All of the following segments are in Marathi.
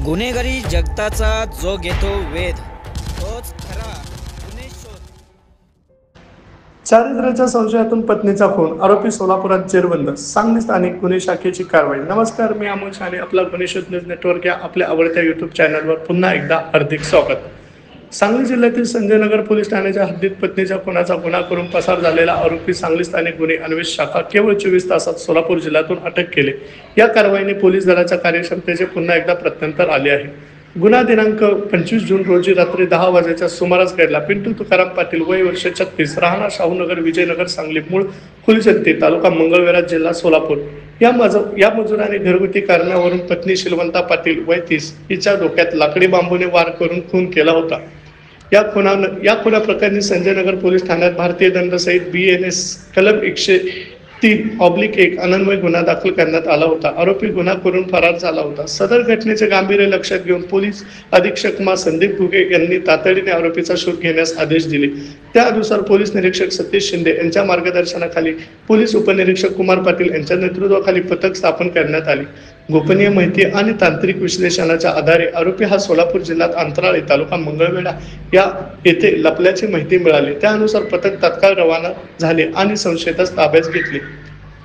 गुन्हेगारी जगताचा जो घेतो वेध तोच खरा गुन्हे शोध। चारित्र्याच्या संशयातून पत्नीचा खून, आरोपी सोलापुरात जेरबंद, सांगली स्थानिक गुन्हे शाखेची कारवाई। नमस्कार, मी अमोल शाने, आपला गुन्हे शोध न्यूज नेटवर्क या आपल्या आवडत्या यूट्यूब चॅनलवर पुन्हा एकदा हार्दिक स्वागत। सांगली जिल्ह्यातील संजयनगर पोलीस ठाण्याच्या हद्दीत पत्नीच्या खुनाचा गुन्हा करून पसार झालेला आरोपी सांगली स्थानिक गुन्हे अन्वेषण शाखा केवळ 24 तासात सोलापूर जिल्ह्यातून अटक केले। या कारवाईने पोलीस दलाच्या कार्यक्षमतेचे पुन्हा एकदा प्रत्यंतर आले आहे। गुन्हा दिनांक 25 जून रोजी रात्री 10 वाजेच्या सुमारास घडला। पिंटू तुकाराम पाटील, वय वर्ष 36, राहणार शाहूनगर, विजयनगर, सांगली, मूळ फुलशेती, तालुका मंगळवेढा, जिल्हा सोलापूर। या मजुराने घरगुती कारणावरून पत्नी शिलवंता पाटील, वय 30, हिच्या डोक्यात लाकडी बांबूने वार करून खून केला होता। या खुना प्रकरणी संजयनगर पोलीस ठाण्यात भारतीय दंड संहिता BNS कलम 103/1 अन्वये गुन्हा दाखल करण्यात आला होता। आरोपी गुन्हा करून फरार झाला होता। सदर घटनेचे गांभीर्य लक्षात घेऊन पोलीस अधीक्षक संदीप घुगे यांनी तातडीने आरोपीचा शोध घेण्यास आदेश दिले। त्यानुसार पोलीस निरीक्षक सतीश शिंदे यांच्या मार्गदर्शनाखाली पोलीस उपनिरीक्षक कुमार पाटील यांच्या नेतृत्वाखाली पथक स्थापन करण्यात आले। गोपनीय माहिती आणि तांत्रिक विश्लेषणाच्या आधारे आरोपी हा सोलापूर जिल्ह्यात अंतराळी, तालुका मंगळवेढा येथे लपल्याची माहिती मिळाली। त्यानुसार पथक तात्काळ रवाना झाले आणि संशयितास ताब्यात घेतले।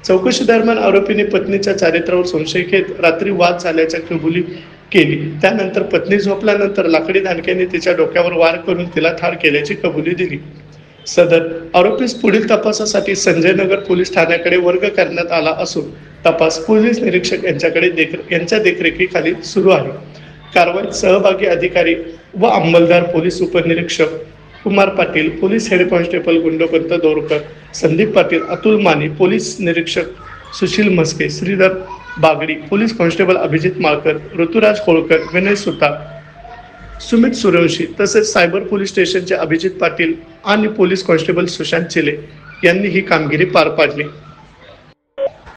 चौकशी दरम्यान आरोपीने पत्नीच्या चारित्र्यावर संशय घेत रात्री वाद झाल्याची कबुली केली। त्यानंतर पत्नी झोपल्यानंतर लाकडी दांडक्याने तिच्या डोक्यावर वार करून तिला ठार केल्याची कबुली दिली। सदर आरोपीस पुढील तपासासाठी संजयनगर पोलीस ठाण्याकडे वर्ग करण्यात आला असून तपास पोलीस निरीक्षक यांच्या देखरेखीखाली सुरू आहे। कारवाईत सहभागी अधिकारी व अंमलदार पोलीस उपनिरीक्षक Kumar Patil, police head constable Gundopant Dorkar, Sandeep Patil, Atul Mane, police निरीक्षक सुशील म्हस्के, श्रीधर बागडी, पोलीस कॉन्स्टेबल अभिजित माळकर, ऋतुराज होळकर, विनय सुतार, सुमित सूर्यवंशी तसेच सायबर पोलीस स्टेशनचे अभिजित पाटील आणि पोलीस कॉन्स्टेबल सुशांत चिले यांनी ही कामगिरी पार पाडली।